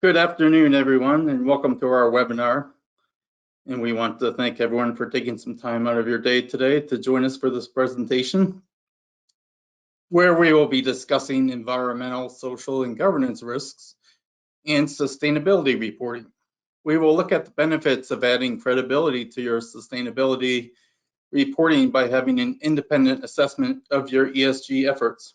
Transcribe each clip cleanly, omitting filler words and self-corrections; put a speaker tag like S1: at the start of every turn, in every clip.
S1: Good afternoon, everyone, and welcome to our webinar. And we want to thank everyone for taking some time out of your day today to join us for this presentation, where we will be discussing environmental, social, and governance risks and sustainability reporting. We will look at the benefits of adding credibility to your sustainability reporting by having an independent assessment of your ESG efforts.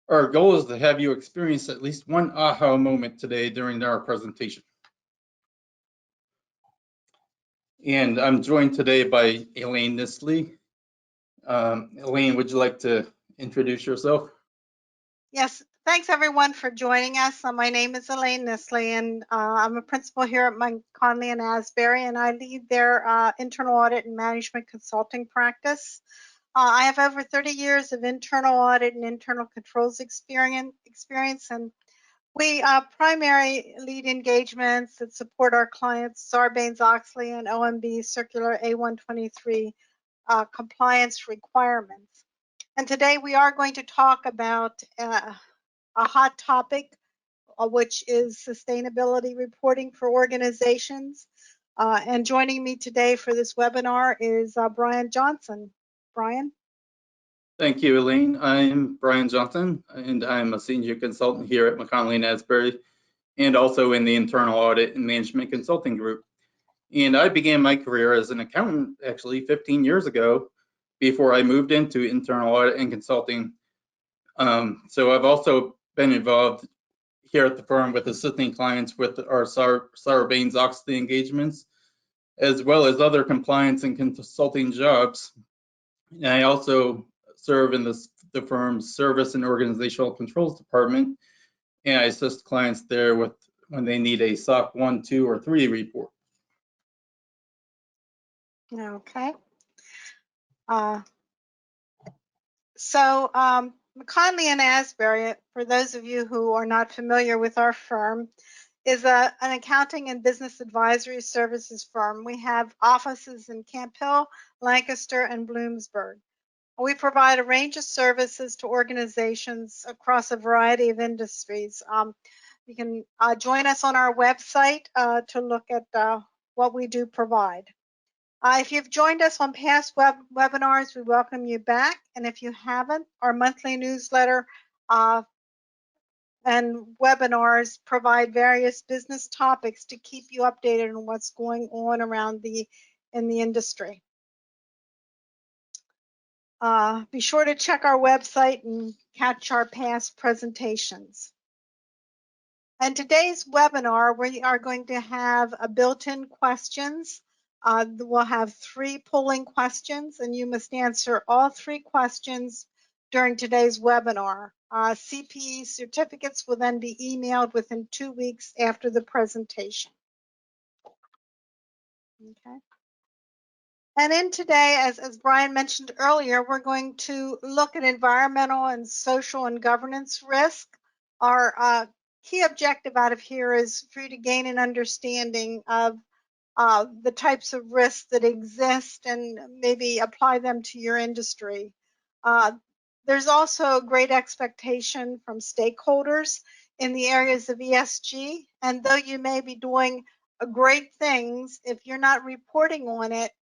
S1: Our goal is to have you experience at least one aha moment today during our presentation. And I'm joined today by Elaine Nissley. Elaine, would you like to introduce yourself?
S2: Yes, thanks everyone for joining us. My name is Elaine Nissley, and I'm a principal here at McKonly Asbury, and I lead their Internal Audit and Management Consulting practice. I have over 30 years of internal audit and internal controls experience, and we primary lead engagements that support our clients Sarbanes-Oxley and OMB Circular A123 compliance requirements. And today we are going to talk about a hot topic, which is sustainability reporting for organizations. And joining me today for this webinar is Brian Johnson. Brian?
S1: Thank you, Elaine. I'm Brian Johnson, and I'm a senior consultant here at McKonly Asbury, and also in the Internal Audit and Management Consulting group. And I began my career as an accountant actually 15 years ago before I moved into internal audit and consulting. So I've also been involved here at the firm with assisting clients with our Sarbanes-Oxley engagements, as well as other compliance and consulting jobs. And I also serve in the firm's service and organizational controls department, and I assist clients there with when they need a SOC 1, 2, or 3 report.
S2: Okay. So McKonly Asbury, for those of you who are not familiar with our firm, is an accounting and business advisory services firm. We have offices in Camp Hill, Lancaster, and Bloomsburg. We provide a range of services to organizations across a variety of industries. You can join us on our website to look at what we do provide. If you've joined us on past webinars, we welcome you back. And if you haven't, our monthly newsletter and webinars provide various business topics to keep you updated on what's going on around in the industry. Be sure to check our website and catch our past presentations. And today's webinar, we are going to have a built-in questions. We'll have 3 polling questions, and you must answer all 3 questions during today's webinar. CPE certificates will then be emailed within 2 weeks after the presentation. Okay. And in today, as Brian mentioned earlier, we're going to look at environmental and social and governance risk. Our key objective out of here is for you to gain an understanding of the types of risks that exist and maybe apply them to your industry. There's also a great expectation from stakeholders in the areas of ESG, and though you may be doing great things, if you're not reporting on it,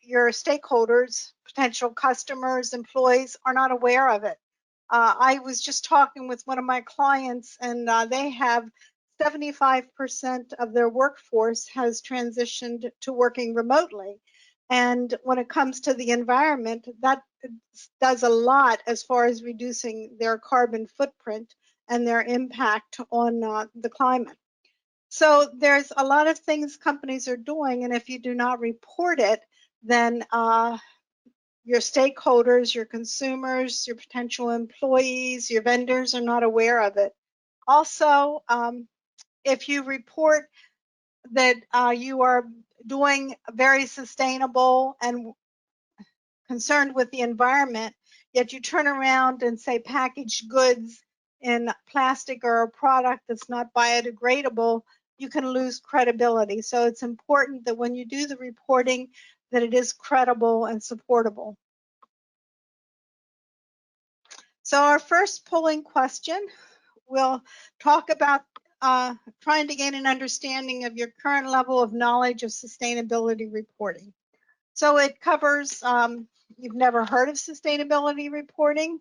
S2: your stakeholders, potential customers, employees are not aware of it. I was just talking with one of my clients, and they have 75% of their workforce has transitioned to working remotely. And when it comes to the environment, that does a lot as far as reducing their carbon footprint and their impact on the climate. So there's a lot of things companies are doing, and if you do not report it, then your stakeholders, your consumers, your potential employees, your vendors are not aware of it. Also, if you report that you are doing very sustainable and concerned with the environment, yet you turn around and say packaged goods in plastic or a product that's not biodegradable, you can lose credibility. So it's important that when you do the reporting, that it is credible and supportable. So our first polling question we'll talk about trying to gain an understanding of your current level of knowledge of sustainability reporting. So it covers, you've never heard of sustainability reporting.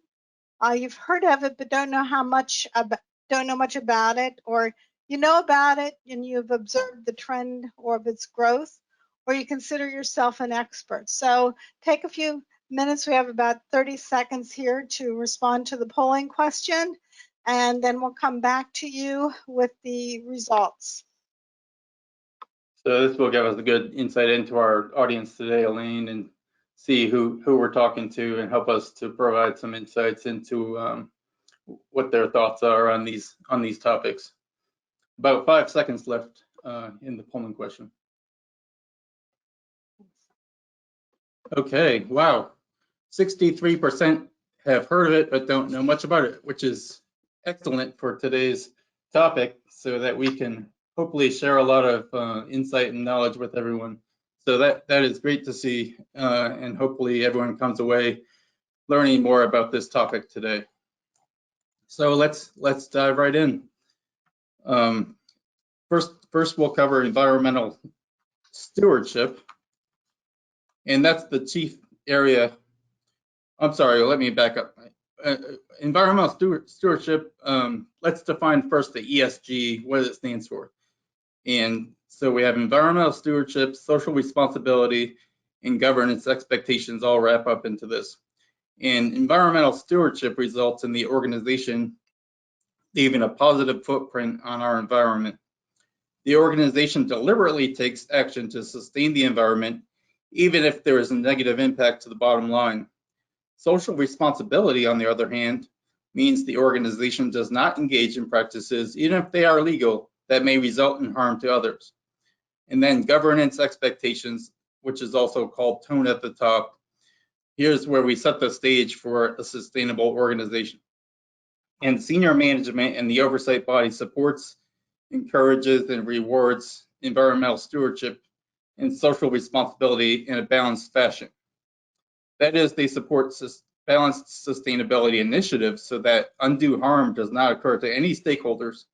S2: You've heard of it, but don't know much about it, or you know about it and you've observed the trend or of its growth, or you consider yourself an expert. So take a few minutes. We have about 30 seconds here to respond to the polling question, and then we'll come back to you with the results.
S1: So this will give us a good insight into our audience today, Elaine, and see who we're talking to and help us to provide some insights into what their thoughts are on these topics. About 5 seconds left in the polling question. Okay, wow. 63% have heard of it but don't know much about it, which is excellent for today's topic, so that we can hopefully share a lot of insight and knowledge with everyone. So that is great to see, and hopefully everyone comes away learning more about this topic today. So let's dive right in. First we'll cover environmental stewardship, and that's the chief area. I'm sorry, let me back up. Environmental stewardship, let's define first the ESG, what it stands for. And so we have environmental stewardship, social responsibility, and governance expectations all wrap up into this. And environmental stewardship results in the organization leaving a positive footprint on our environment. The organization deliberately takes action to sustain the environment, even if there is a negative impact to the bottom line. Social responsibility, on the other hand, means the organization does not engage in practices, even if they are legal, that may result in harm to others. And then governance expectations, which is also called tone at the top. Here's where we set the stage for a sustainable organization. And senior management and the oversight body supports, encourages, and rewards environmental stewardship and social responsibility in a balanced fashion. That is, they support balanced sustainability initiatives so that undue harm does not occur to any stakeholders,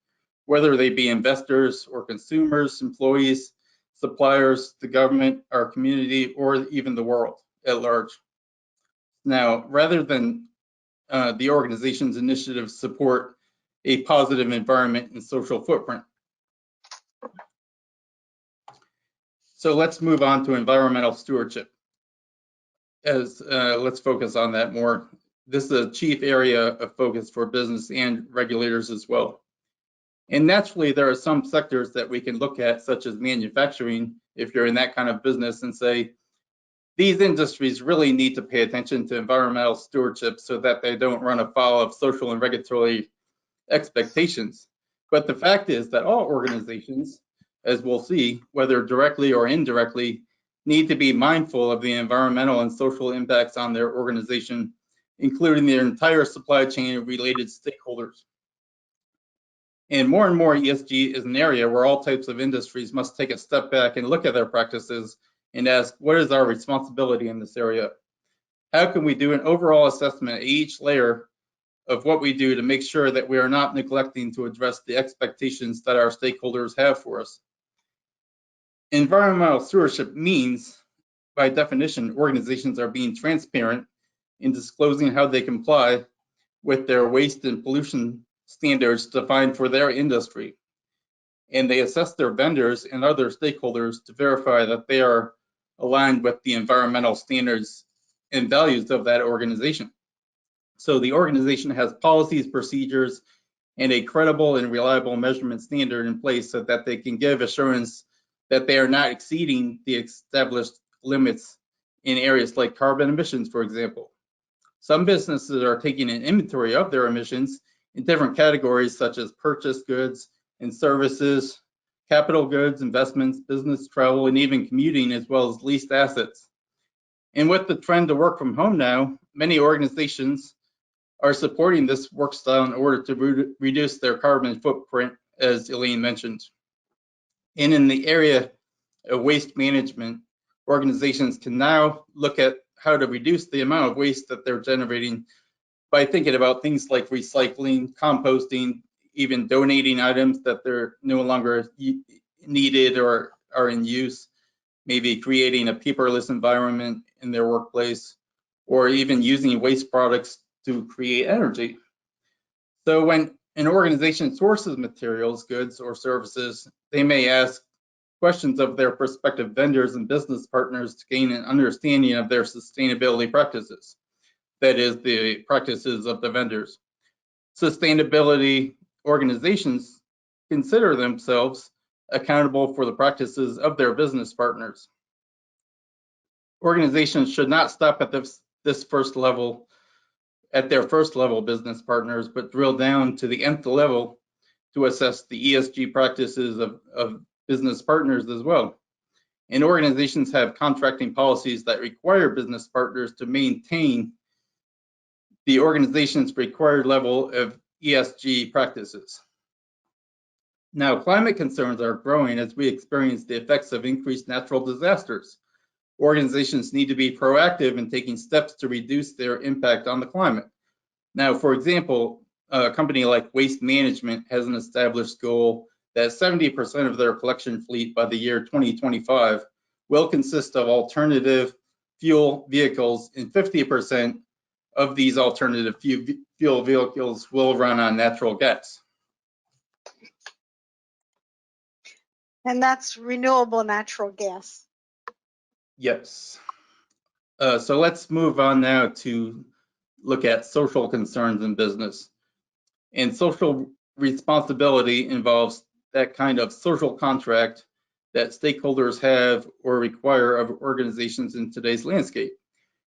S1: whether they be investors or consumers, employees, suppliers, the government, our community, or even the world at large. Now, rather than the organization's initiatives support a positive environment and social footprint. So let's move on to environmental stewardship. Let's focus on that more. This is a chief area of focus for business and regulators as well. And naturally, there are some sectors that we can look at, such as manufacturing, if you're in that kind of business, and say, these industries really need to pay attention to environmental stewardship so that they don't run afoul of social and regulatory expectations. But the fact is that all organizations, as we'll see, whether directly or indirectly, need to be mindful of the environmental and social impacts on their organization, including their entire supply chain and related stakeholders. And more ESG is an area where all types of industries must take a step back and look at their practices and ask, what is our responsibility in this area? How can we do an overall assessment at each layer of what we do to make sure that we are not neglecting to address the expectations that our stakeholders have for us? Environmental stewardship means, by definition, organizations are being transparent in disclosing how they comply with their waste and pollution standards defined for their industry. And they assess their vendors and other stakeholders to verify that they are aligned with the environmental standards and values of that organization. So the organization has policies, procedures, and a credible and reliable measurement standard in place so that they can give assurance that they are not exceeding the established limits in areas like carbon emissions, for example. Some businesses are taking an inventory of their emissions in different categories, such as purchased goods and services, capital goods, investments, business travel, and even commuting, as well as leased assets. And with the trend to work from home now, many organizations are supporting this work style in order to reduce their carbon footprint, as Elaine mentioned. And in the area of waste management, organizations can now look at how to reduce the amount of waste that they're generating by thinking about things like recycling, composting, even donating items that they're no longer needed or are in use, maybe creating a paperless environment in their workplace, or even using waste products to create energy. So when an organization sources materials, goods, or services, they may ask questions of their prospective vendors and business partners to gain an understanding of their sustainability practices. That is, the practices of the vendors. Sustainability organizations consider themselves accountable for the practices of their business partners. Organizations should not stop at this first level, at their first level business partners, but drill down to the nth level to assess the ESG practices of business partners as well. And organizations have contracting policies that require business partners to maintain the organization's required level of ESG practices. Now, climate concerns are growing as we experience the effects of increased natural disasters. Organizations need to be proactive in taking steps to reduce their impact on the climate. Now, for example, a company like Waste Management has an established goal that 70% of their collection fleet by the year 2025 will consist of alternative fuel vehicles, and 50% of these alternative fuel vehicles will run on natural gas.
S2: And that's renewable natural gas.
S1: Yes. So let's move on now to look at social concerns in business. And social responsibility involves that kind of social contract that stakeholders have or require of organizations in today's landscape.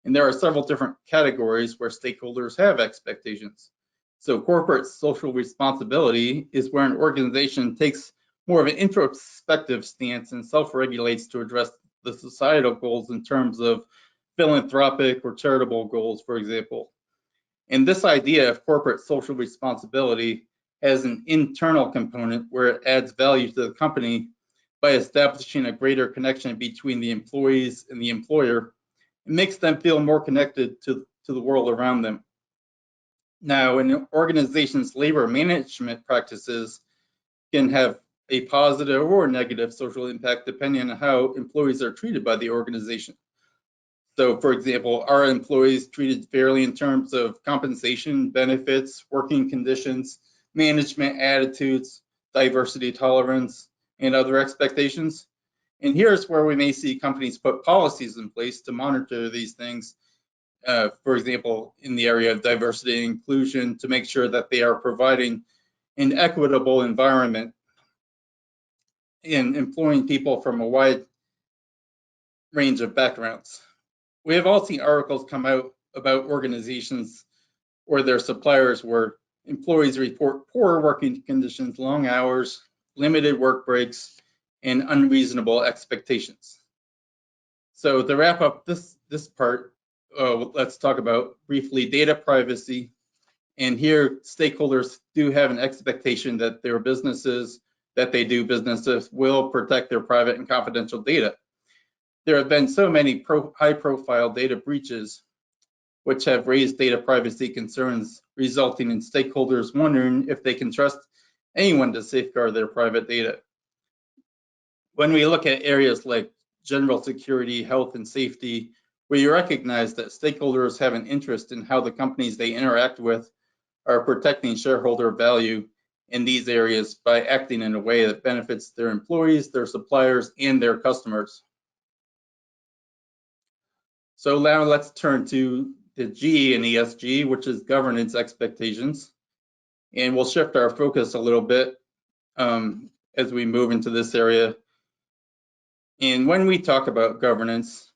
S1: And there are several different categories where stakeholders have expectations. So corporate social responsibility is where an organization takes more of an introspective stance and self-regulates to address the societal goals in terms of philanthropic or charitable goals, for example. And this idea of corporate social responsibility has an internal component where it adds value to the company by establishing a greater connection between the employees and the employer. It makes them feel more connected to the world around them. Now, an organization's labor management practices can have a positive or negative social impact depending on how employees are treated by the organization. So, for example, are employees treated fairly in terms of compensation, benefits, working conditions, management attitudes, diversity tolerance, and other expectations? And here's where we may see companies put policies in place to monitor these things, for example, in the area of diversity and inclusion, to make sure that they are providing an equitable environment in employing people from a wide range of backgrounds. We have all seen articles come out about organizations or their suppliers where employees report poor working conditions, long hours, limited work breaks, and unreasonable expectations. So to wrap up this part, let's talk about briefly data privacy. And here, stakeholders do have an expectation that their businesses that they do business with will protect their private and confidential data. There have been so many high-profile data breaches which have raised data privacy concerns, resulting in stakeholders wondering if they can trust anyone to safeguard their private data. When we look at areas like general security, health, and safety, we recognize that stakeholders have an interest in how the companies they interact with are protecting shareholder value in these areas by acting in a way that benefits their employees, their suppliers, and their customers. So now let's turn to the G in ESG, which is governance expectations. And we'll shift our focus a little bit as we move into this area. And when we talk about governance,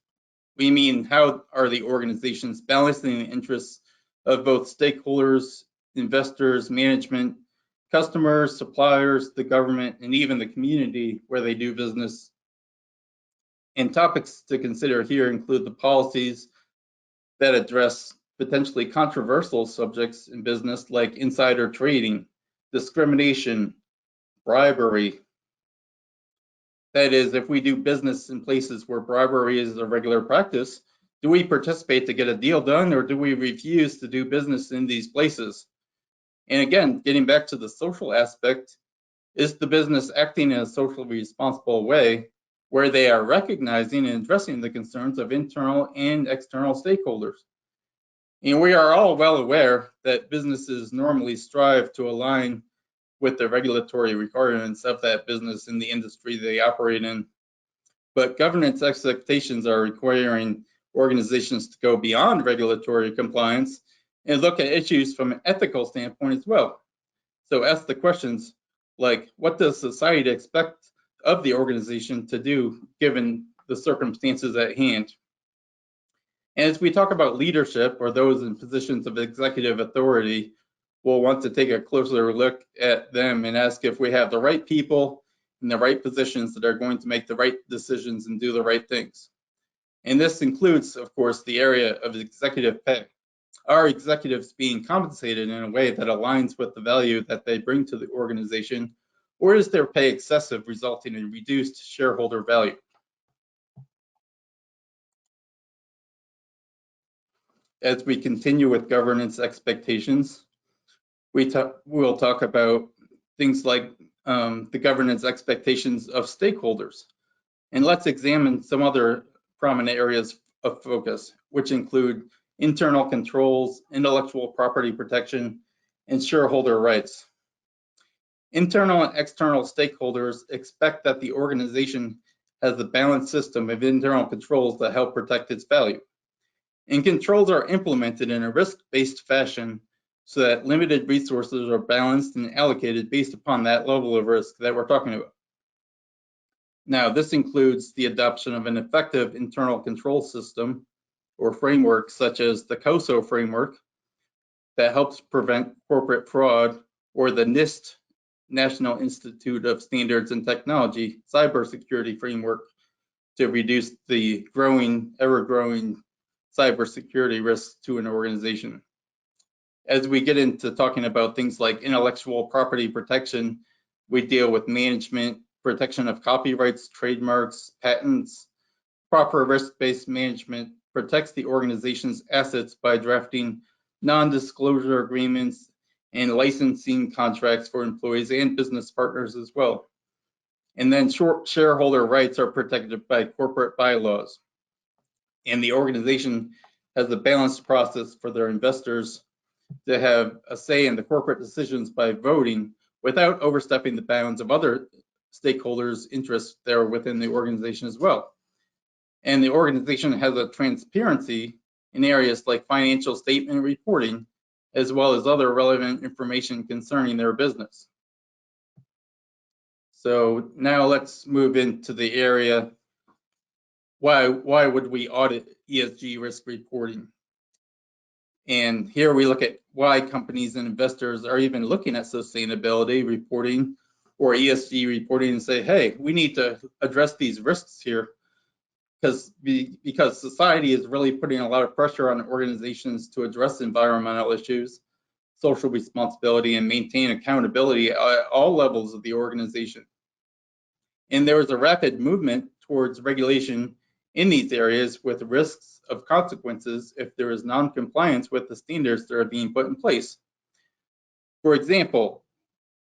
S1: we mean how are the organizations balancing the interests of both stakeholders, investors, management, customers, suppliers, the government, and even the community where they do business. And topics to consider here include the policies that address potentially controversial subjects in business like insider trading, discrimination, bribery. That is, if we do business in places where bribery is a regular practice, do we participate to get a deal done, or do we refuse to do business in these places? And again, getting back to the social aspect, is the business acting in a socially responsible way where they are recognizing and addressing the concerns of internal and external stakeholders? And we are all well aware that businesses normally strive to align with the regulatory requirements of that business in the industry they operate in. But governance expectations are requiring organizations to go beyond regulatory compliance and look at issues from an ethical standpoint as well. So ask the questions like, what does society expect of the organization to do given the circumstances at hand? And as we talk about leadership or those in positions of executive authority, we'll want to take a closer look at them and ask if we have the right people in the right positions that are going to make the right decisions and do the right things. And this includes, of course, the area of executive pay. Are executives being compensated in a way that aligns with the value that they bring to the organization, or is their pay excessive, resulting in reduced shareholder value? As we continue with governance expectations, we'll talk about things like the governance expectations of stakeholders. And let's examine some other prominent areas of focus, which include internal controls, intellectual property protection, and shareholder rights. Internal and external stakeholders expect that the organization has a balanced system of internal controls that help protect its value. And controls are implemented in a risk-based fashion so that limited resources are balanced and allocated based upon that level of risk that we're talking about. Now, this includes the adoption of an effective internal control system or framework such as the COSO framework that helps prevent corporate fraud, or the NIST, National Institute of Standards and Technology, cybersecurity framework to reduce the ever-growing cybersecurity risks to an organization. As we get into talking about things like intellectual property protection, we deal with management, protection of copyrights, trademarks, patents. Proper risk-based management protects the organization's assets by drafting non-disclosure agreements and licensing contracts for employees and business partners as well. And then shareholder rights are protected by corporate bylaws. And the organization has a balanced process for their investors to have a say in the corporate decisions by voting without overstepping the bounds of other stakeholders' interests that are within the organization as well. And the organization has a transparency in areas like financial statement reporting, as well as other relevant information concerning their business. So now let's move into the area, why would we audit ESG risk reporting? And here we look at why companies and investors are even looking at sustainability reporting or ESG reporting and say, hey, we need to address these risks here because society is really putting a lot of pressure on organizations to address environmental issues, social responsibility, and maintain accountability at all levels of the organization. And there is a rapid movement towards regulation in these areas with risks of consequences if there is non-compliance with the standards that are being put in place. For example,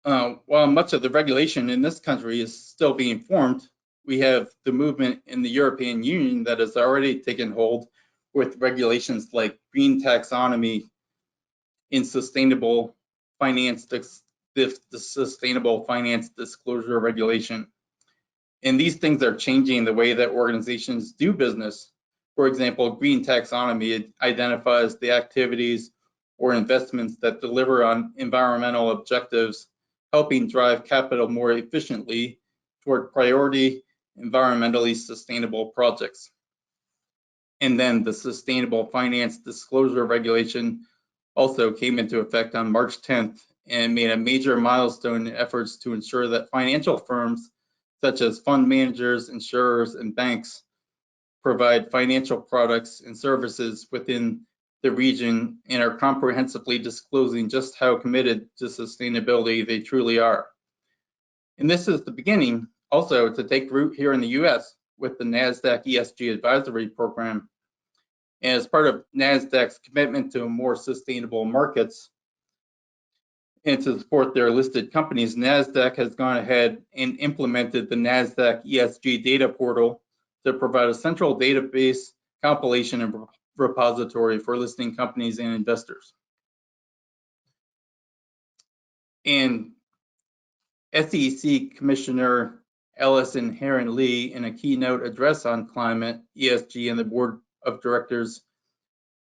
S1: while much of the regulation in this country is still being formed, we have the movement in the European Union that has already taken hold with regulations like green taxonomy in sustainable finance, the sustainable finance disclosure regulation. And these things are changing the way that organizations do business. For example, green taxonomy identifies the activities or investments that deliver on environmental objectives, helping drive capital more efficiently toward priority environmentally sustainable projects. And then the sustainable finance disclosure regulation also came into effect on March 10th and made a major milestone in efforts to ensure that financial firms such as fund managers, insurers, and banks provide financial products and services within the region and are comprehensively disclosing just how committed to sustainability they truly are. And this is the beginning also to take root here in the US with the NASDAQ ESG Advisory Program. And as part of NASDAQ's commitment to more sustainable markets, And to support their listed companies, NASDAQ has gone ahead and implemented the NASDAQ ESG data portal to provide a central database, compilation, and repository for listing companies and investors. And SEC Commissioner Ellison Heron Lee, in a keynote address on climate, ESG, and the board of directors,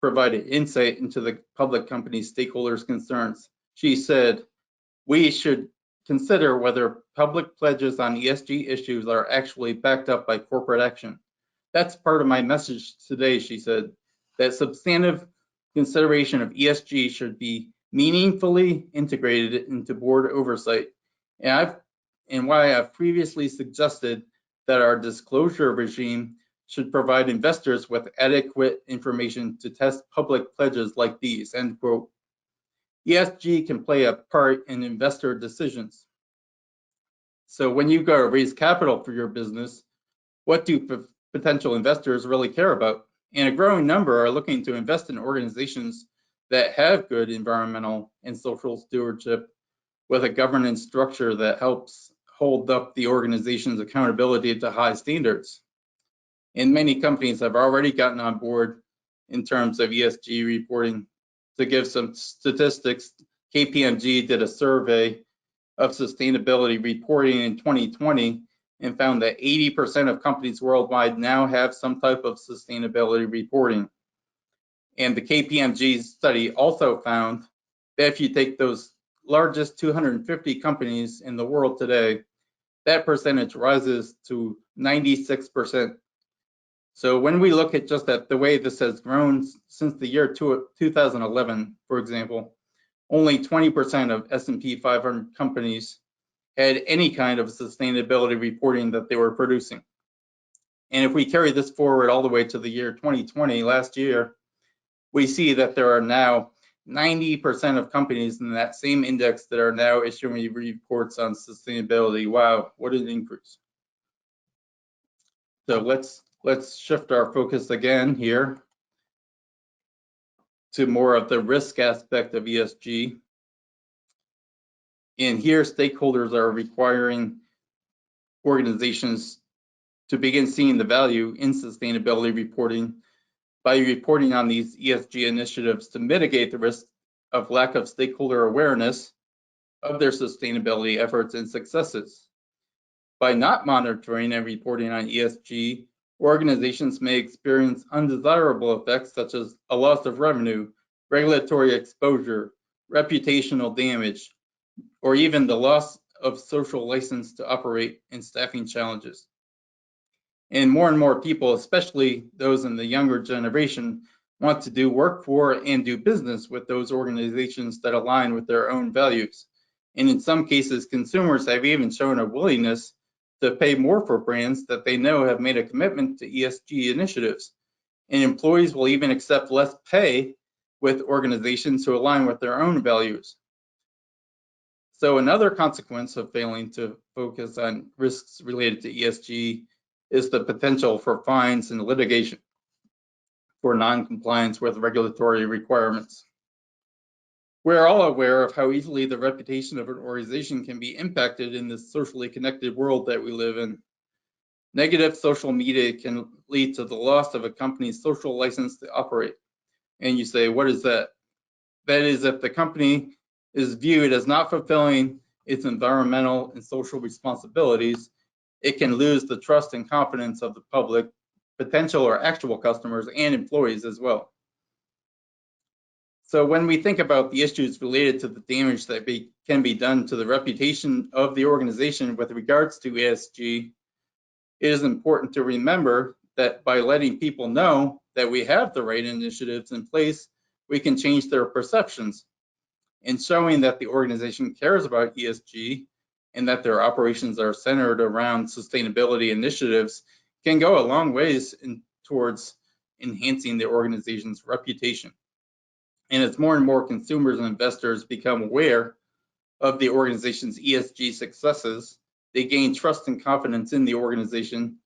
S1: provided insight into the public company stakeholders' concerns. She said, "We should consider whether public pledges on ESG issues are actually backed up by corporate action. That's part of my message today," she said, "that substantive consideration of ESG should be meaningfully integrated into board oversight. And why I've previously suggested that our disclosure regime should provide investors with adequate information to test public pledges like these," end quote. ESG can play a part in investor decisions. So when you go to raise capital for your business, what do potential investors really care about? And a growing number are looking to invest in organizations that have good environmental and social stewardship with a governance structure that helps hold up the organization's accountability to high standards. And many companies have already gotten on board in terms of ESG reporting. To give some statistics, KPMG did a survey of sustainability reporting in 2020 and found that 80% of companies worldwide now have some type of sustainability reporting. And the KPMG study also found that if you take those largest 250 companies in the world today, that percentage rises to 96%. So when we look at just at the way this has grown since the year 2011, for example, only 20% of S&P 500 companies had any kind of sustainability reporting that they were producing. And if we carry this forward all the way to the year 2020, last year, we see that there are now 90% of companies in that same index that are now issuing reports on sustainability. Wow, what an increase. So let's shift our focus again here to more of the risk aspect of ESG. And here, stakeholders are requiring organizations to begin seeing the value in sustainability reporting by reporting on these ESG initiatives to mitigate the risk of lack of stakeholder awareness of their sustainability efforts and successes. By not monitoring and reporting on ESG, organizations may experience undesirable effects such as a loss of revenue, regulatory exposure, reputational damage, or even the loss of social license to operate and staffing challenges. And more people, especially those in the younger generation, want to do work for and do business with those organizations that align with their own values. And in some cases, consumers have even shown a willingness to pay more for brands that they know have made a commitment to ESG initiatives. And employees will even accept less pay with organizations who align with their own values. So another consequence of failing to focus on risks related to ESG is the potential for fines and litigation for non-compliance with regulatory requirements. We're all aware of how easily the reputation of an organization can be impacted in this socially connected world that we live in. Negative social media can lead to the loss of a company's social license to operate. And you say, what is that? That is if the company is viewed as not fulfilling its environmental and social responsibilities, it can lose the trust and confidence of the public, potential or actual customers, and employees as well. So when we think about the issues related to the damage that can be done to the reputation of the organization with regards to ESG, it is important to remember that by letting people know that we have the right initiatives in place, we can change their perceptions. And showing that the organization cares about ESG and that their operations are centered around sustainability initiatives can go a long ways towards enhancing the organization's reputation. And as more and more consumers and investors become aware of the organization's ESG successes, they gain trust and confidence in the organization.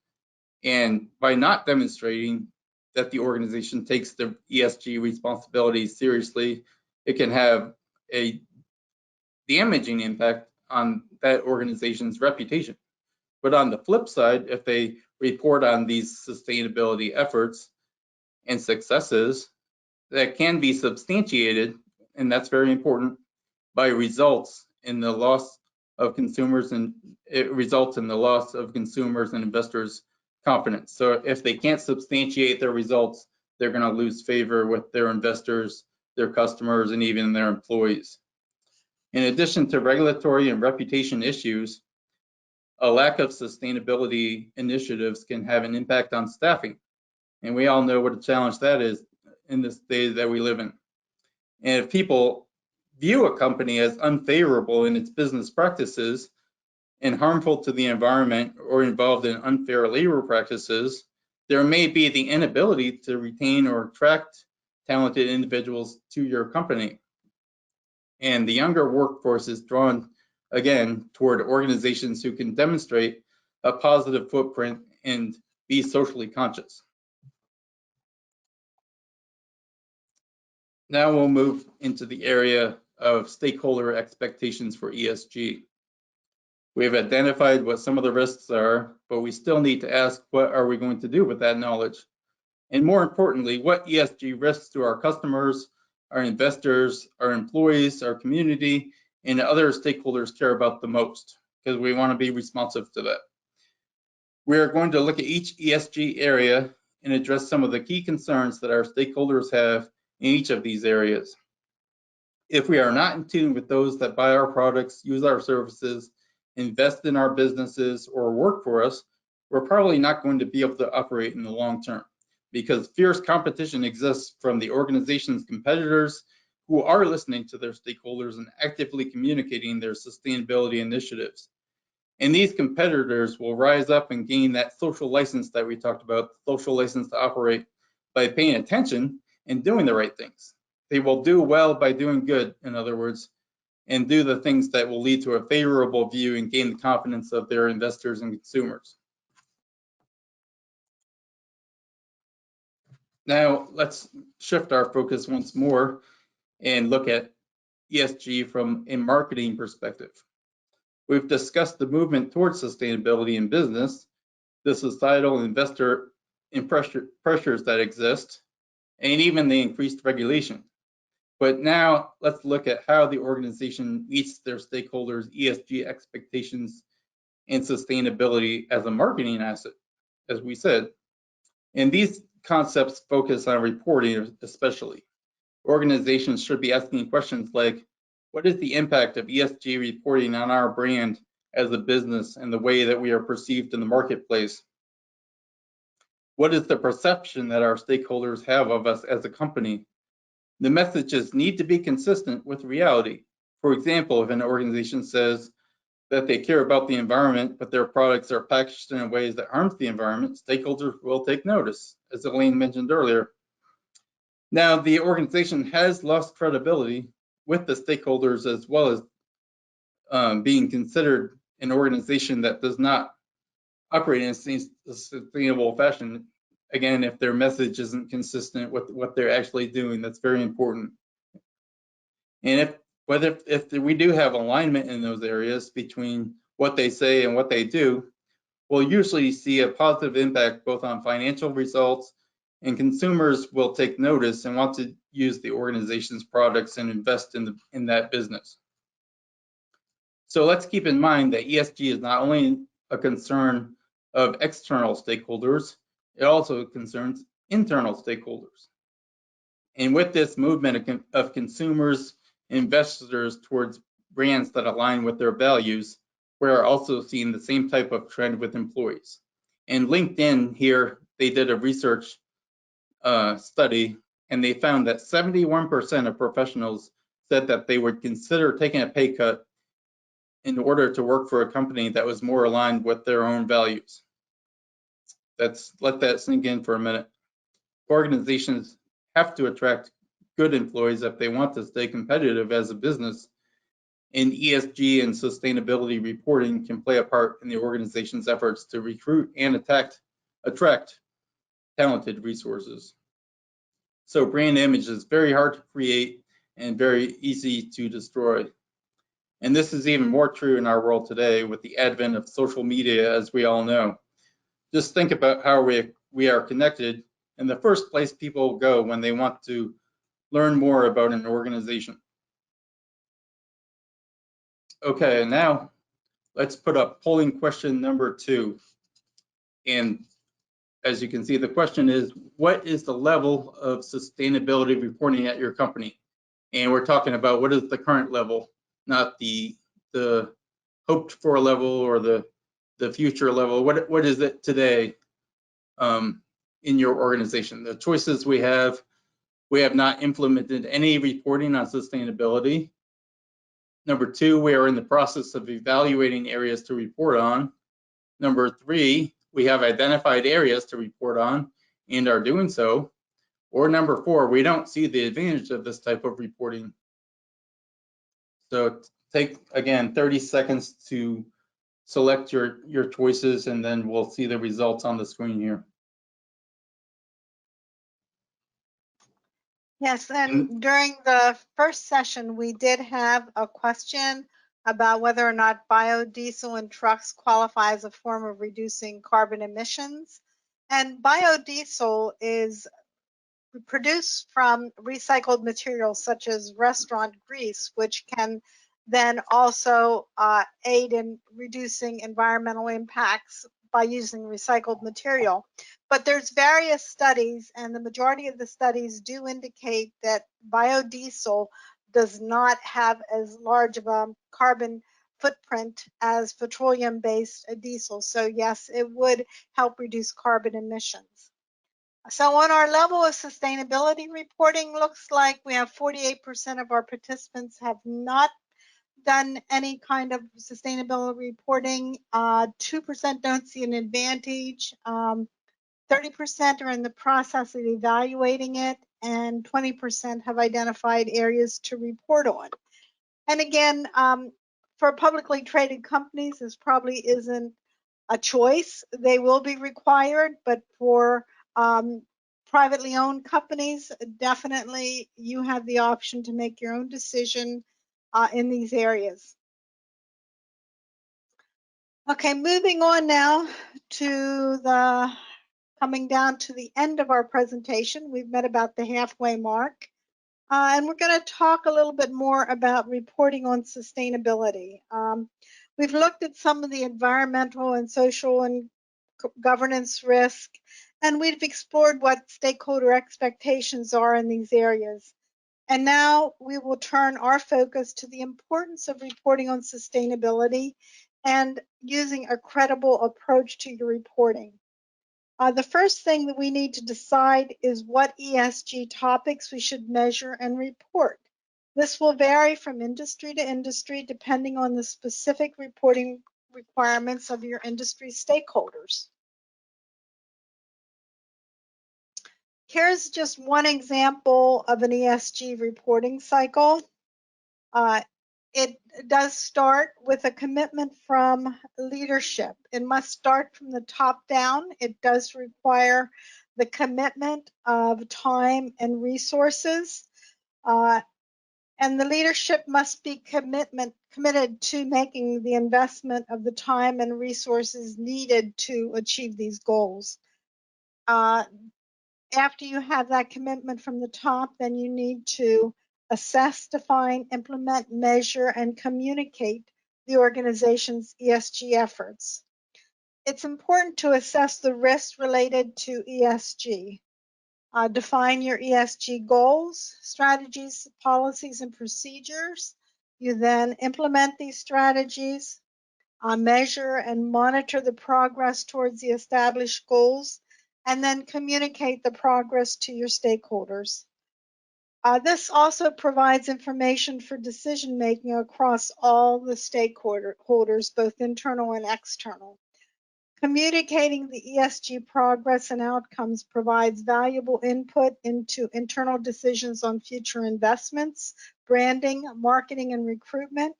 S1: And by not demonstrating that the organization takes the ESG responsibilities seriously, it can have damaging impact on that organization's reputation. But on the flip side, if they report on these sustainability efforts and successes that can be substantiated, and that's very important, by results in the loss of consumers, and it results in the loss of consumers and investors' confidence. So if they can't substantiate their results, they're going to lose favor with their investors, their customers, and even their employees. In addition to regulatory and reputation issues, a lack of sustainability initiatives can have an impact on staffing. And we all know what a challenge that is in this day that we live in. And if people view a company as unfavorable in its business practices and harmful to the environment or involved in unfair labor practices, there may be the inability to retain or attract talented individuals to your company. And the younger workforce is drawn, again, toward organizations who can demonstrate a positive footprint and be socially conscious. Now we'll move into the area of stakeholder expectations for ESG. We have identified what some of the risks are, but we still need to ask, what are we going to do with that knowledge? And more importantly, what ESG risks do our customers, our investors, our employees, our community, and other stakeholders care about the most? Because we want to be responsive to that. We are going to look at each ESG area and address some of the key concerns that our stakeholders have in each of these areas. If we are not in tune with those that buy our products, use our services, invest in our businesses, or work for us, we're probably not going to be able to operate in the long term, because fierce competition exists from the organization's competitors who are listening to their stakeholders and actively communicating their sustainability initiatives. And these competitors will rise up and gain that social license that we talked about, social license to operate, by paying attention and doing the right things. They will do well by doing good, in other words, and do the things that will lead to a favorable view and gain the confidence of their investors and consumers. Now, let's shift our focus once more and look at ESG from a marketing perspective. We've discussed the movement towards sustainability in business, the societal investor pressures that exist, and even the increased regulation. But now let's look at how the organization meets their stakeholders' ESG expectations and sustainability as a marketing asset, as we said. And these concepts focus on reporting especially. Organizations should be asking questions like, what is the impact of ESG reporting on our brand as a business and the way that we are perceived in the marketplace? What is the perception that our stakeholders have of us as a company? The messages need to be consistent with reality. For example, if an organization says that they care about the environment, but their products are packaged in ways that harms the environment, stakeholders will take notice, as Elaine mentioned earlier. Now, the organization has lost credibility with the stakeholders, as well as being considered an organization that does not operate in a sustainable fashion. Again, if their message isn't consistent with what they're actually doing, that's very important. And if we do have alignment in those areas between what they say and what they do, we'll usually see a positive impact both on financial results, and consumers will take notice and want to use the organization's products and invest in that business. So let's keep in mind that ESG is not only a concern of external stakeholders, it also concerns internal stakeholders. And with this movement of consumers, investors towards brands that align with their values, we're also seeing the same type of trend with employees. And LinkedIn here, they did a research study, and they found that 71% of professionals said that they would consider taking a pay cut in order to work for a company that was more aligned with their own values. Let that sink in for a minute. Organizations have to attract good employees if they want to stay competitive as a business, and ESG and sustainability reporting can play a part in the organization's efforts to recruit and attract talented resources. So brand image is very hard to create and very easy to destroy. And this is even more true in our world today with the advent of social media, as we all know. Just think about how we are connected in the first place people go when they want to learn more about an organization. Okay, now let's put up polling question number 2. And as you can see, the question is, what is the level of sustainability reporting at your company? And we're talking about what is the current level, not the hoped for level or the future level. What is it today in your organization? The choices we have not implemented any reporting on sustainability. Number 2, we are in the process of evaluating areas to report on. Number 3, we have identified areas to report on and are doing so. Or number 4, we don't see the advantage of this type of reporting. So take, again, 30 seconds to select your choices, and then we'll see the results on the screen here.
S2: Yes, and during the first session, we did have a question about whether or not biodiesel in trucks qualify as a form of reducing carbon emissions. And biodiesel is produced from recycled materials such as restaurant grease, which can then also aid in reducing environmental impacts by using recycled material. But there's various studies, and the majority of the studies do indicate that biodiesel does not have as large of a carbon footprint as petroleum-based diesel. So yes, it would help reduce carbon emissions. So on our level of sustainability reporting, looks like we have 48% of our participants have not done any kind of sustainability reporting. 2% don't see an advantage. 30% are in the process of evaluating it, and 20% have identified areas to report on. And again, for publicly traded companies, this probably isn't a choice. They will be required, but for privately owned companies, definitely you have the option to make your own decision in these areas. Okay, moving on now to coming down to the end of our presentation. We've met about the halfway mark. And we're going to talk a little bit more about reporting on sustainability. We've looked at some of the environmental and social and governance risk, and we've explored what stakeholder expectations are in these areas. And now we will turn our focus to the importance of reporting on sustainability and using a credible approach to your reporting. The first thing that we need to decide is what ESG topics we should measure and report. This will vary from industry to industry depending on the specific reporting requirements of your industry stakeholders. Here's just one example of an ESG reporting cycle. It does start with a commitment from leadership. It must start from the top down. It does require the commitment of time and resources. And the leadership must be committed to making the investment of the time and resources needed to achieve these goals. After you have that commitment from the top, then you need to assess, define, implement, measure, and communicate the organization's ESG efforts. It's important to assess the risks related to ESG. Define your ESG goals, strategies, policies, and procedures. You then implement these strategies, measure and monitor the progress towards the established goals, and then communicate the progress to your stakeholders. This also provides information for decision making across all the stakeholders, both internal and external. Communicating the ESG progress and outcomes provides valuable input into internal decisions on future investments, branding, marketing, and recruitment.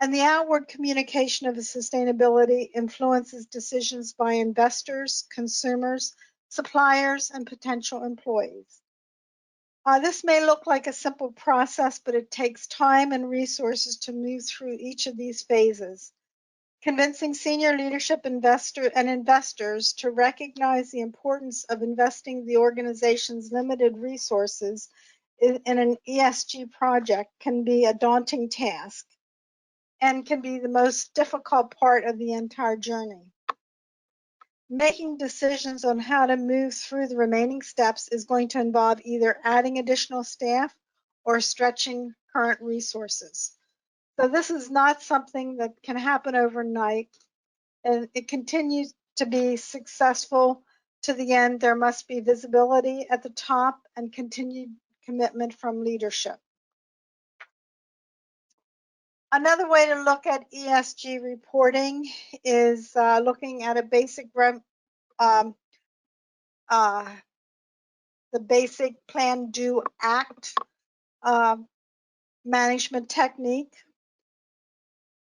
S2: And the outward communication of sustainability influences decisions by investors, consumers, suppliers, and potential employees. This may look like a simple process, but it takes time and resources to move through each of these phases. Convincing senior leadership investors to recognize the importance of investing the organization's limited resources in an ESG project can be a daunting task and can be the most difficult part of the entire journey. Making decisions on how to move through the remaining steps is going to involve either adding additional staff or stretching current resources. So this is not something that can happen overnight, and it continues to be successful to the end. There must be visibility at the top and continued commitment from leadership. Another way to look at ESG reporting is looking at a basic the basic plan, do, act management technique.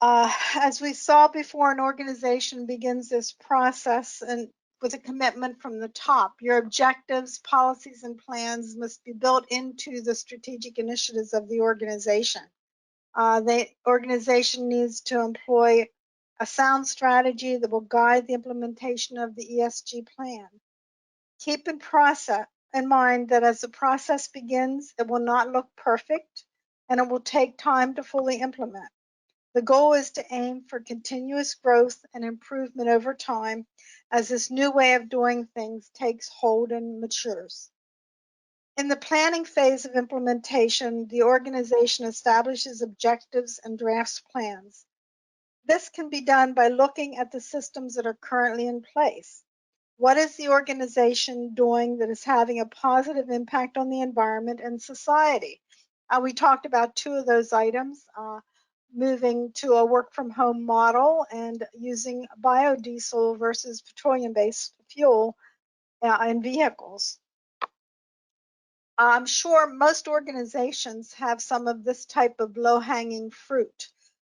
S2: As we saw before, an organization begins this process and with a commitment from the top. Your objectives, policies, and plans must be built into the strategic initiatives of the organization. The organization needs to employ a sound strategy that will guide the implementation of the ESG plan. Keep in mind that as the process begins, it will not look perfect and it will take time to fully implement. The goal is to aim for continuous growth and improvement over time as this new way of doing things takes hold and matures. In the planning phase of implementation, the organization establishes objectives and drafts plans. This can be done by looking at the systems that are currently in place. What is the organization doing that is having a positive impact on the environment and society? We talked about two of those items, moving to a work from home model and using biodiesel versus petroleum-based fuel in vehicles. I'm sure most organizations have some of this type of low-hanging fruit.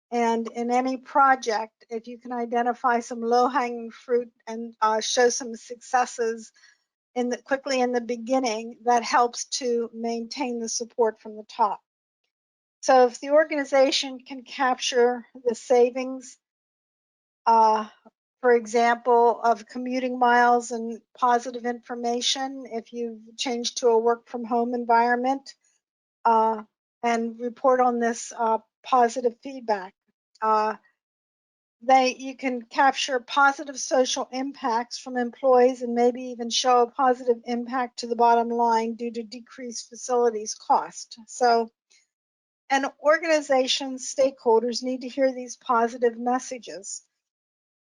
S2: And in any project, if you can identify some low-hanging fruit and show some successes quickly in the beginning, that helps to maintain the support from the top. So if the organization can capture the savings, for example, of commuting miles and positive information, if you change to a work from home environment, and report on this positive feedback. You can capture positive social impacts from employees and maybe even show a positive impact to the bottom line due to decreased facilities cost. So, and organization's stakeholders need to hear these positive messages.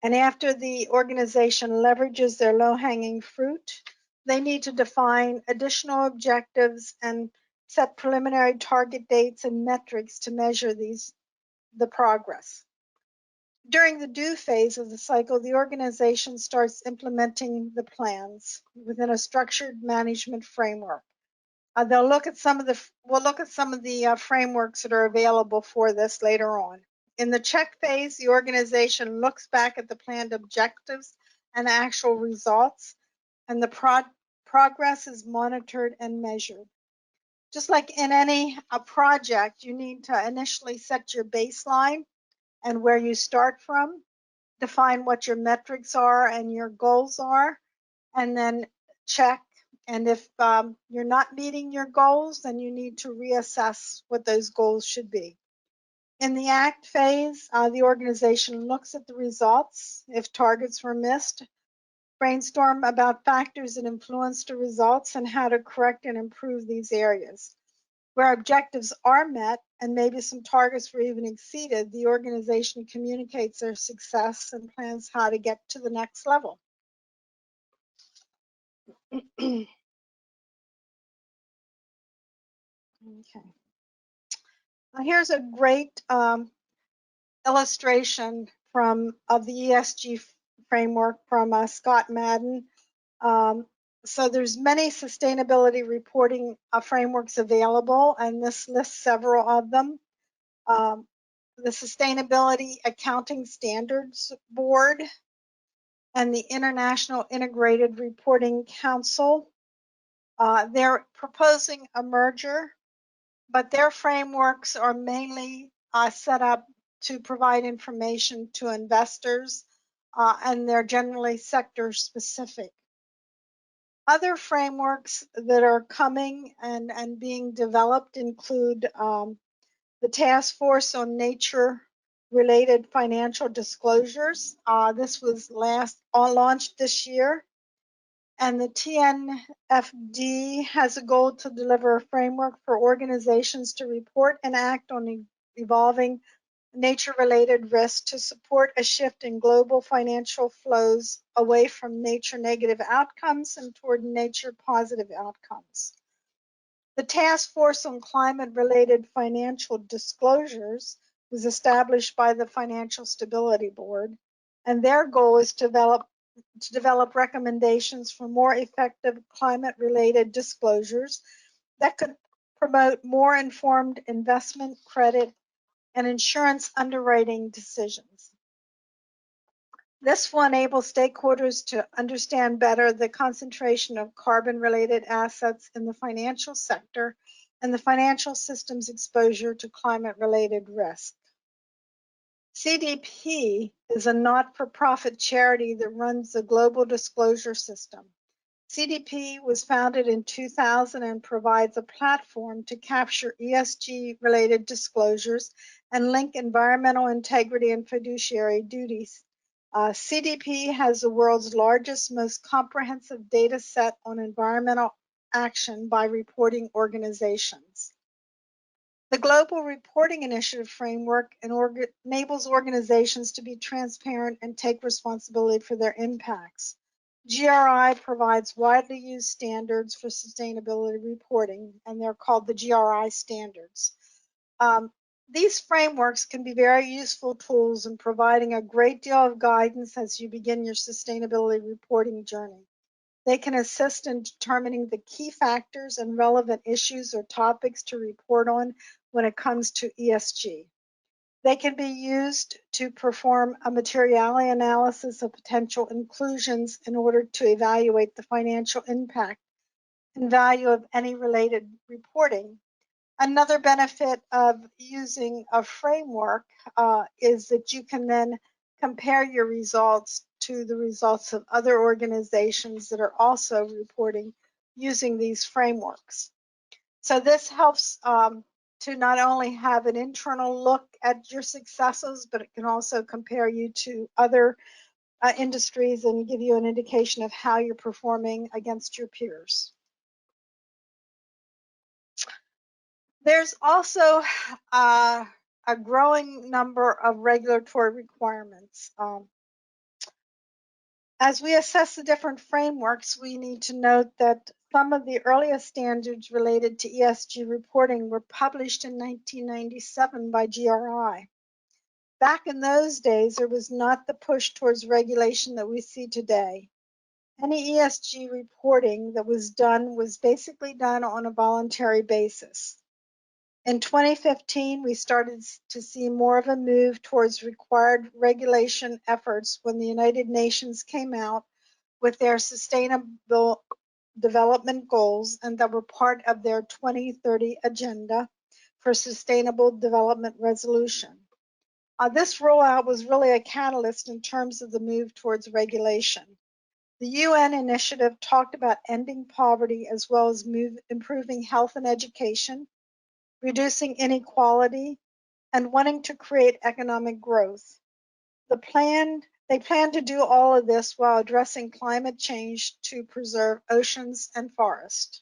S2: And after the organization leverages their low-hanging fruit, they need to define additional objectives and set preliminary target dates and metrics to measure the progress. During the do phase of the cycle, the organization starts implementing the plans within a structured management framework. We'll look at some of the frameworks that are available for this later on. In the check phase, the organization looks back at the planned objectives and actual results, and the progress is monitored and measured. Just like in any project, you need to initially set your baseline and where you start from, define what your metrics are and your goals are, and then check. And if you're not meeting your goals, then you need to reassess what those goals should be. In the act phase, the organization looks at the results. If targets were missed, brainstorm about factors that influenced the results and how to correct and improve these areas. Where objectives are met and maybe some targets were even exceeded, the organization communicates their success and plans how to get to the next level. Okay. Here's a great illustration of the ESG framework from Scott Madden. So there's many sustainability reporting frameworks available, and this lists several of them. The Sustainability Accounting Standards Board and the International Integrated Reporting Council They're proposing a merger, but their frameworks are mainly set up to provide information to investors, and they're generally sector specific. Other frameworks that are coming and being developed include the Task Force on Nature-Related Financial Disclosures. This was launched this year. And the TNFD has a goal to deliver a framework for organizations to report and act on evolving nature-related risks to support a shift in global financial flows away from nature-negative outcomes and toward nature-positive outcomes. The Task Force on Climate-Related Financial Disclosures was established by the Financial Stability Board, and their goal is to develop recommendations for more effective climate-related disclosures that could promote more informed investment, credit, and insurance underwriting decisions. This will enable stakeholders to understand better the concentration of carbon-related assets in the financial sector and the financial system's exposure to climate-related risk. CDP is a not-for-profit charity that runs the global disclosure system. CDP was founded in 2000 and provides a platform to capture ESG-related disclosures and link environmental integrity and fiduciary duties. CDP has the world's largest, most comprehensive data set on environmental action by reporting organizations. The Global Reporting Initiative framework enables organizations to be transparent and take responsibility for their impacts. GRI provides widely used standards for sustainability reporting, and they're called the GRI standards. These frameworks can be very useful tools in providing a great deal of guidance as you begin your sustainability reporting journey. They can assist in determining the key factors and relevant issues or topics to report on when it comes to ESG. They can be used to perform a materiality analysis of potential inclusions in order to evaluate the financial impact and value of any related reporting. Another benefit of using a framework is that you can then compare your results to the results of other organizations that are also reporting using these frameworks. So this helps to not only have an internal look at your successes, but it can also compare you to other industries and give you an indication of how you're performing against your peers. There's also a growing number of regulatory requirements. As we assess the different frameworks, we need to note that some of the earliest standards related to ESG reporting were published in 1997 by GRI. Back in those days, there was not the push towards regulation that we see today. Any ESG reporting that was done was basically done on a voluntary basis. In 2015, we started to see more of a move towards required regulation efforts when the United Nations came out with their Sustainable Development Goals and that were part of their 2030 Agenda for Sustainable Development Resolution. This rollout was really a catalyst in terms of the move towards regulation. The UN initiative talked about ending poverty as well as improving health and education, reducing inequality, and wanting to create economic growth. They plan to do all of this while addressing climate change to preserve oceans and forests.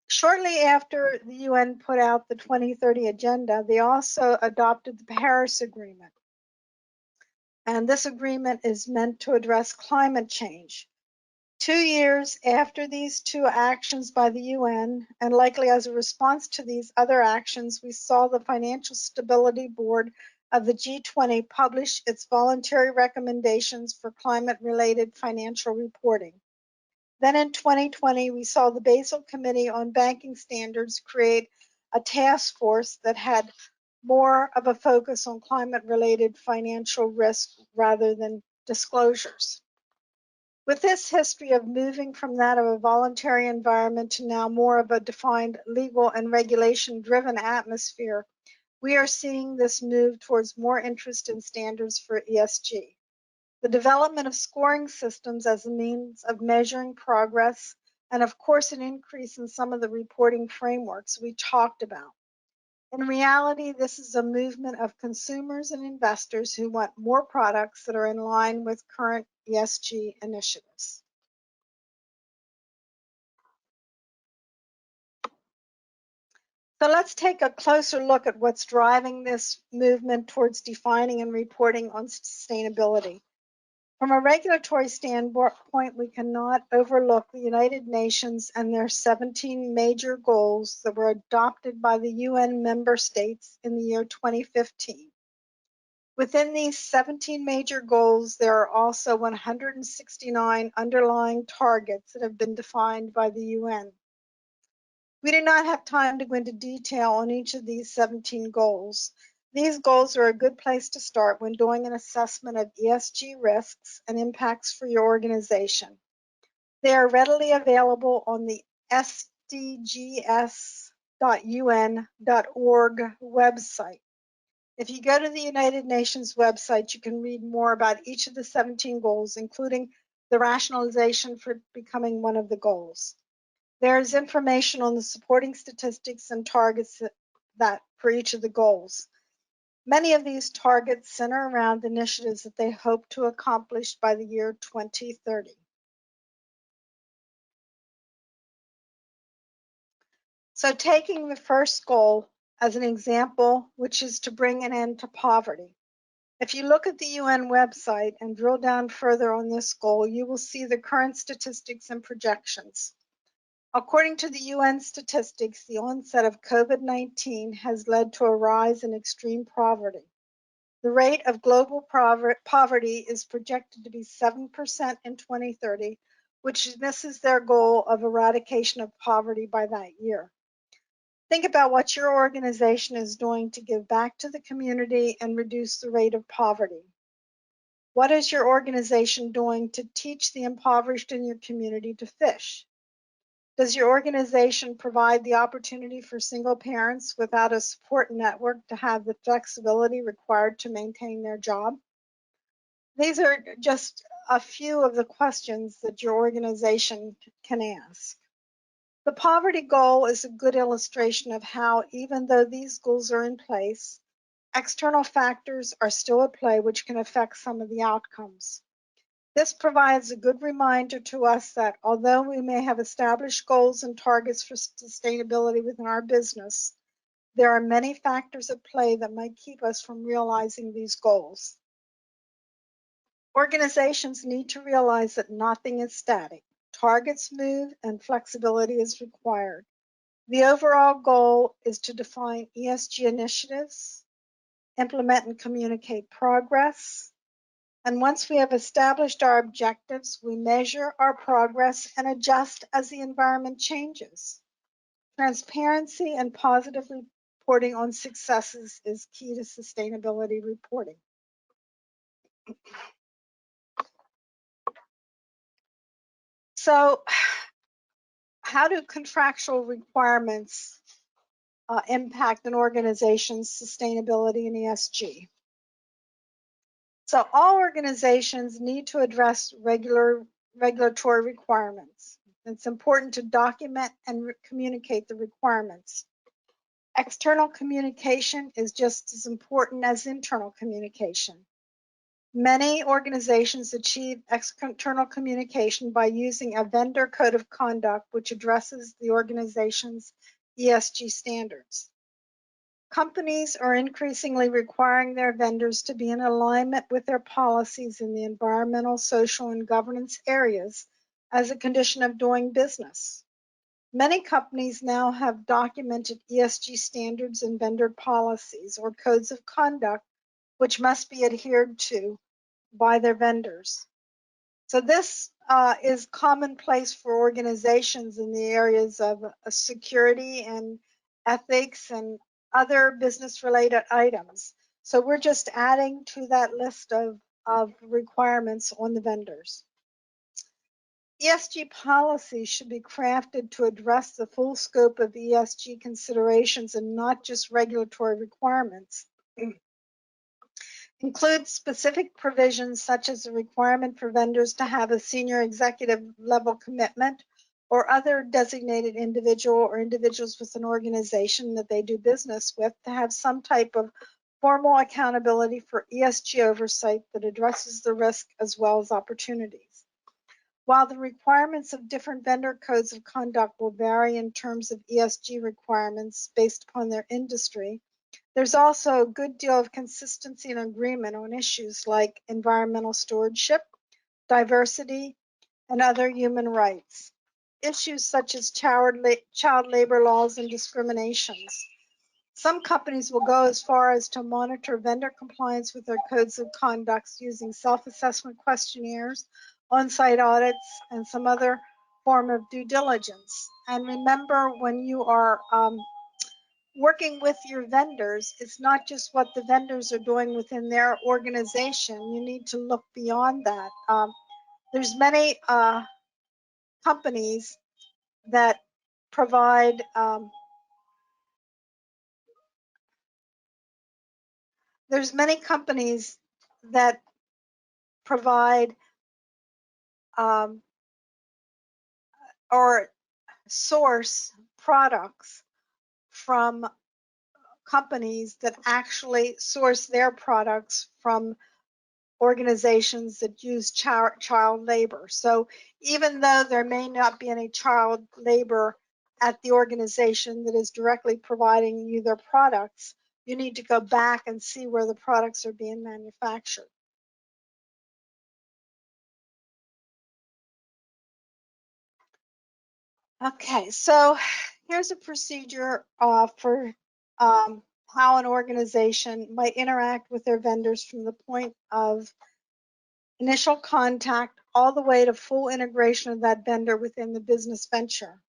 S2: Shortly after the UN put out the 2030 Agenda, they also adopted the Paris Agreement. And this agreement is meant to address climate change. 2 years after these two actions by the UN, and likely as a response to these other actions, we saw the Financial Stability Board of the G20 publish its voluntary recommendations for climate-related financial reporting. Then in 2020, we saw the Basel Committee on Banking Standards create a task force that had more of a focus on climate-related financial risk rather than disclosures. With this history of moving from that of a voluntary environment to now more of a defined legal and regulation-driven atmosphere, we are seeing this move towards more interest in standards for ESG. The development of scoring systems as a means of measuring progress, and of course an increase in some of the reporting frameworks we talked about. In reality, this is a movement of consumers and investors who want more products that are in line with current ESG initiatives. So let's take a closer look at what's driving this movement towards defining and reporting on sustainability. From a regulatory standpoint, we cannot overlook the United Nations and their 17 major goals that were adopted by the UN member states in the year 2015. Within these 17 major goals, there are also 169 underlying targets that have been defined by the UN. We do not have time to go into detail on each of these 17 goals. These goals are a good place to start when doing an assessment of ESG risks and impacts for your organization. They are readily available on the sdgs.un.org website. If you go to the United Nations website, you can read more about each of the 17 goals, including the rationalization for becoming one of the goals. There is information on the supporting statistics and targets that for each of the goals. Many of these targets center around initiatives that they hope to accomplish by the year 2030. So taking the first goal as an example, which is to bring an end to poverty. If you look at the UN website and drill down further on this goal, you will see the current statistics and projections. According to the UN statistics, the onset of COVID-19 has led to a rise in extreme poverty. The rate of global poverty is projected to be 7% in 2030, which misses their goal of eradication of poverty by that year. Think about what your organization is doing to give back to the community and reduce the rate of poverty. What is your organization doing to teach the impoverished in your community to fish? Does your organization provide the opportunity for single parents without a support network to have the flexibility required to maintain their job? These are just a few of the questions that your organization can ask. The poverty goal is a good illustration of how, even though these goals are in place, external factors are still at play which can affect some of the outcomes. This provides a good reminder to us that although we may have established goals and targets for sustainability within our business, there are many factors at play that might keep us from realizing these goals. Organizations need to realize that nothing is static. Targets move and flexibility is required. The overall goal is to define ESG initiatives, implement and communicate progress, and once we have established our objectives, we measure our progress and adjust as the environment changes. Transparency and positive reporting on successes is key to sustainability reporting. So, how do contractual requirements impact an organization's sustainability and ESG? So all organizations need to address regulatory requirements. It's important to document and communicate the requirements. External communication is just as important as internal communication. Many organizations achieve external communication by using a vendor code of conduct which addresses the organization's ESG standards. Companies are increasingly requiring their vendors to be in alignment with their policies in the environmental, social, and governance areas as a condition of doing business. Many companies now have documented ESG standards and vendor policies or codes of conduct which must be adhered to by their vendors. So this is commonplace for organizations in the areas of security and ethics and other business-related items. So we're just adding to that list of requirements on the vendors. ESG policies should be crafted to address the full scope of ESG considerations and not just regulatory requirements. Include specific provisions such as the requirement for vendors to have a senior executive level commitment or other designated individual or individuals with an organization that they do business with to have some type of formal accountability for ESG oversight that addresses the risk as well as opportunities. While the requirements of different vendor codes of conduct will vary in terms of ESG requirements based upon their industry, there's also a good deal of consistency and agreement on issues like environmental stewardship, diversity, and other human rights. Issues such as child labor laws and discriminations. Some companies will go as far as to monitor vendor compliance with their codes of conduct using self-assessment questionnaires, on-site audits, and some other form of due diligence. And remember, when you are working with your vendors, it's not just what the vendors are doing within their organization. You need to look beyond that. There's many companies that provide or source products from companies that actually source their products from organizations that use child labor. So even though there may not be any child labor at the organization that is directly providing you their products, you need to go back and see where the products are being manufactured. Okay, so here's a procedure for how an organization might interact with their vendors from the point of initial contact all the way to full integration of that vendor within the business venture.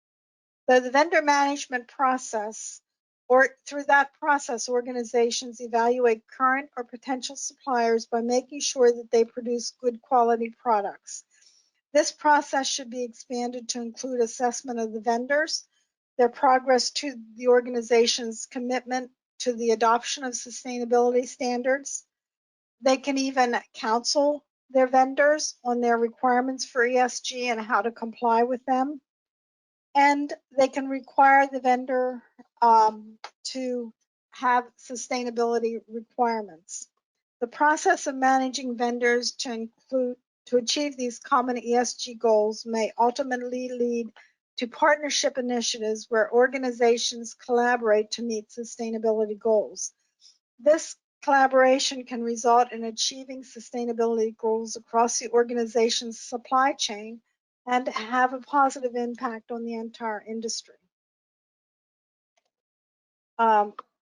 S2: So the vendor management process, or through that process, organizations evaluate current or potential suppliers by making sure that they produce good quality products. This process should be expanded to include assessment of the vendors, their progress to the organization's commitment to the adoption of sustainability standards. They can even counsel their vendors on their requirements for ESG and how to comply with them. And they can require the vendor to have sustainability requirements. The process of managing vendors to achieve these common ESG goals may ultimately lead to partnership initiatives where organizations collaborate to meet sustainability goals. This collaboration can result in achieving sustainability goals across the organization's supply chain and have a positive impact on the entire industry.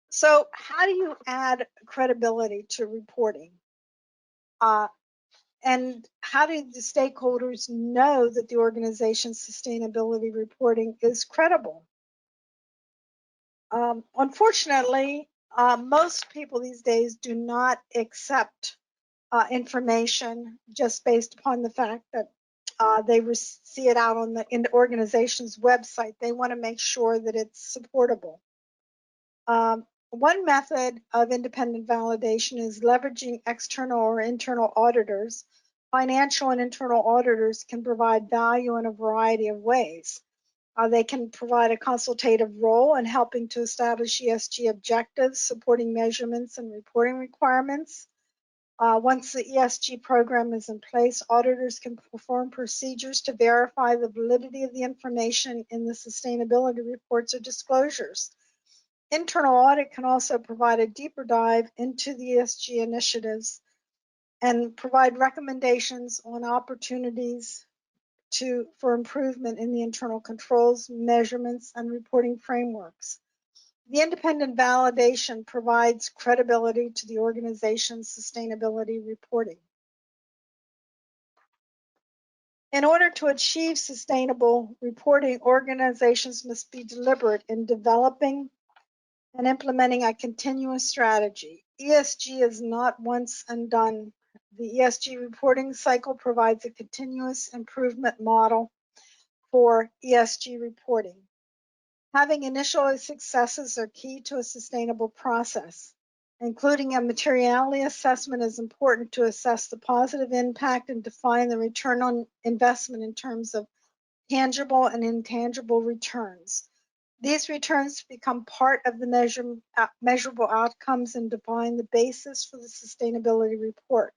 S2: So how do you add credibility to reporting? And how do the stakeholders know that the organization's sustainability reporting is credible? Unfortunately, most people these days do not accept information just based upon the fact that they see it out on in the organization's website. They want to make sure that it's supportable. One method of independent validation is leveraging external or internal auditors. Financial and internal auditors can provide value in a variety of ways. They can provide a consultative role in helping to establish ESG objectives, supporting measurements and reporting requirements. Once the ESG program is in place, auditors can perform procedures to verify the validity of the information in the sustainability reports or disclosures. Internal audit can also provide a deeper dive into the ESG initiatives and provide recommendations on opportunities for improvement in the internal controls, measurements, and reporting frameworks. The independent validation provides credibility to the organization's sustainability reporting. In order to achieve sustainable reporting, organizations must be deliberate in developing and implementing a continuous strategy. ESG is not once and done. The ESG reporting cycle provides a continuous improvement model for ESG reporting. Having initial successes are key to a sustainable process. Including a materiality assessment is important to assess the positive impact and define the return on investment in terms of tangible and intangible returns. These returns become part of the measurable outcomes and define the basis for the sustainability report.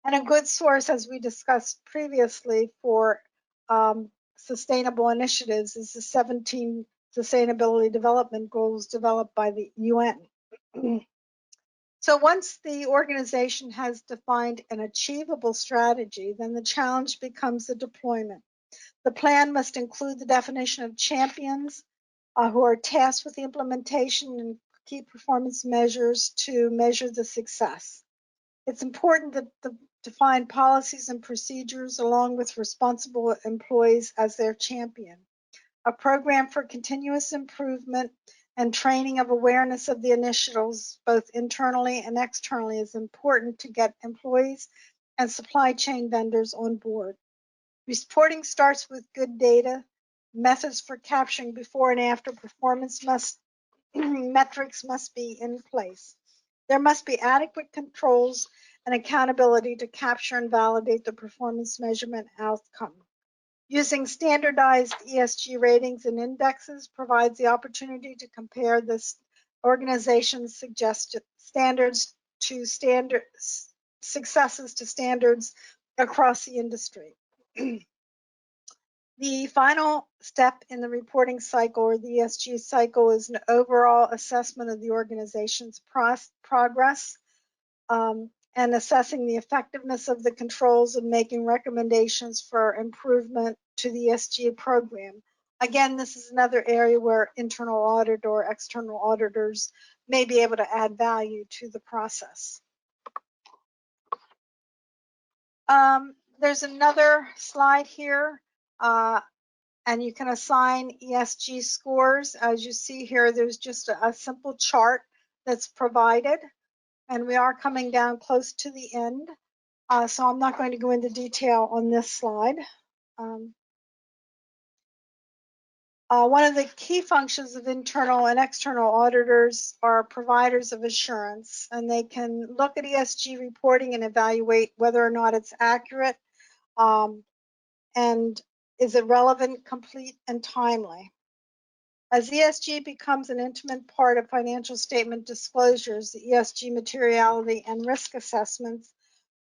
S2: And a good source, as we discussed previously, for sustainable initiatives is the 17 Sustainability Development Goals developed by the UN. So once the organization has defined an achievable strategy, then the challenge becomes the deployment. The plan must include the definition of champions who are tasked with the implementation and key performance measures to measure the success. It's important that define policies and procedures along with responsible employees as their champion. A program for continuous improvement and training of awareness of the initiatives, both internally and externally, is important to get employees and supply chain vendors on board. Reporting starts with good data. Methods for capturing before and after performance metrics must be in place. There must be adequate controls and accountability to capture and validate the performance measurement outcome. Using standardized ESG ratings and indexes provides the opportunity to compare this organization's suggested standards to successes to standards across the industry. The final step in the reporting cycle, or the ESG cycle, is an overall assessment of the organization's progress and assessing the effectiveness of the controls and making recommendations for improvement to the ESG program. Again, this is another area where internal audit or external auditors may be able to add value to the process. There's another slide here, and you can assign ESG scores. As you see here, there's just a simple chart that's provided, and we are coming down close to the end, so I'm not going to go into detail on this slide. One of the key functions of internal and external auditors are providers of assurance, and they can look at ESG reporting and evaluate whether or not it's accurate and is it relevant, complete, and timely. As ESG becomes an intimate part of financial statement disclosures, the ESG materiality and risk assessments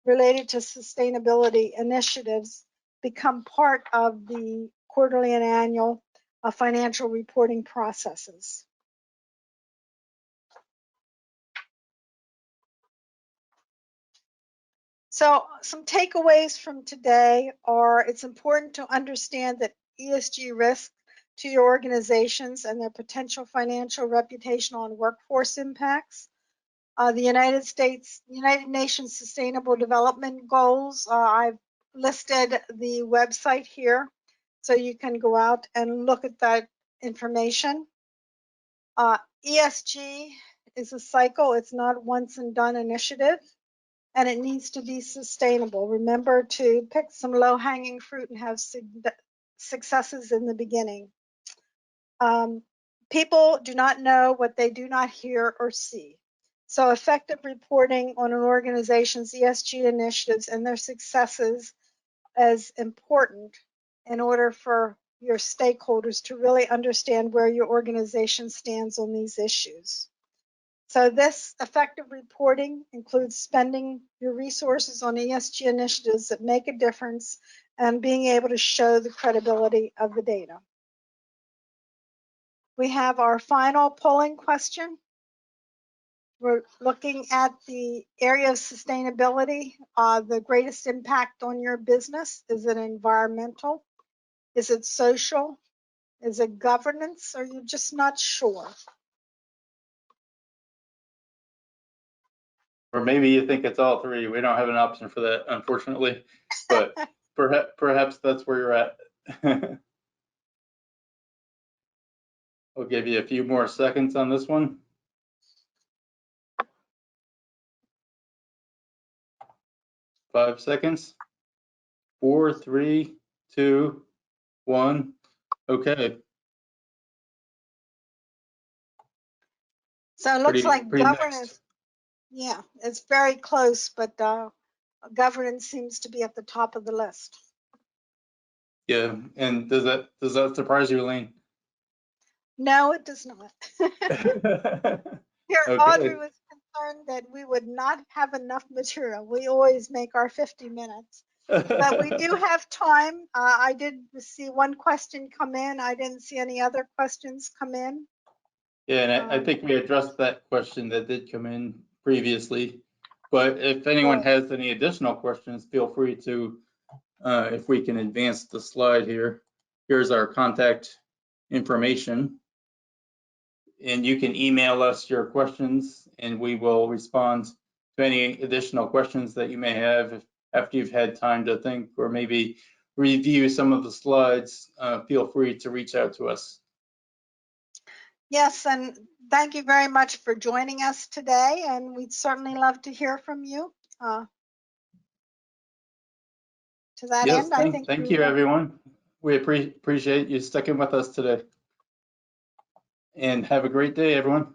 S2: related to sustainability initiatives become part of the quarterly and annual financial reporting processes. So some takeaways from today are it's important to understand that ESG risks to your organizations and their potential financial, reputational, and workforce impacts. The United Nations Sustainable Development Goals, I've listed the website here, so you can go out and look at that information. ESG is a cycle, it's not a once and done initiative, and it needs to be sustainable. Remember to pick some low-hanging fruit and have successes in the beginning. People do not know what they do not hear or see. So effective reporting on an organization's ESG initiatives and their successes is important in order for your stakeholders to really understand where your organization stands on these issues. So this effective reporting includes spending your resources on ESG initiatives that make a difference and being able to show the credibility of the data. We have our final polling question. We're looking at the area of sustainability, the greatest impact on your business. Is it environmental? Is it social? Is it governance? Or you're just not sure?
S1: Or maybe you think it's all three. We don't have an option for that, unfortunately, but perhaps that's where you're at. I'll give you a few more seconds on this one. 5 seconds. 4, 3, 2, 1. Okay.
S2: So it looks like
S1: Pretty
S2: governance,
S1: mixed.
S2: yeah, it's very close, but governance seems to be at the top of the list.
S1: Yeah. And does that surprise you, Elaine?
S2: No, it does not. Here, Audrey
S1: Okay.
S2: was concerned that we would not have enough material. We always make our 50 minutes. But we do have time. I did see one question come in. I didn't see any other questions come in.
S1: Yeah, and I think we addressed that question that did come in previously. But if anyone has any additional questions, feel free to, if we can advance the slide here. Here's our contact information. And you can email us your questions and we will respond to any additional questions that you may have after you've had time to think or maybe review some of the slides. Feel free to reach out to us.
S2: Yes, and thank you very much for joining us today, and we'd certainly love to hear from you. To that
S1: Yes,
S2: end, I think
S1: thank you, everyone. We appreciate you sticking with us today. And have a great day, everyone.